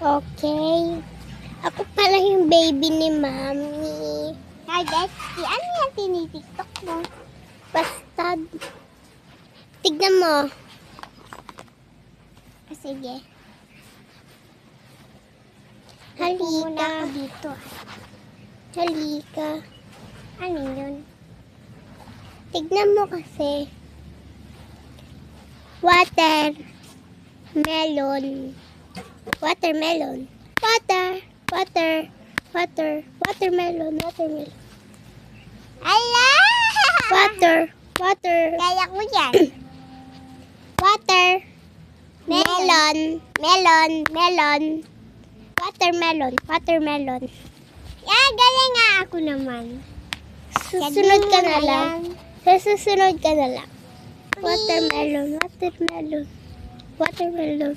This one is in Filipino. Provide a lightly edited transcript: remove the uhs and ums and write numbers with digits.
Okay. Ako pala yung baby ni Mami. Hi, Betsy. Ano yan tinitiktok mo? Bastard. Tignan mo. Sige. Upo muna ako Halika. dito. Halika. Ano yun? Tignan mo kasi. Watermelon. Watermelon. Watermelon. Ala! Water. Kaya ko yan. Melon. Watermelon. Galing nga ako naman. Susunod ka na Galing lang. yan. Susunod ka na lang. Please. Watermelon.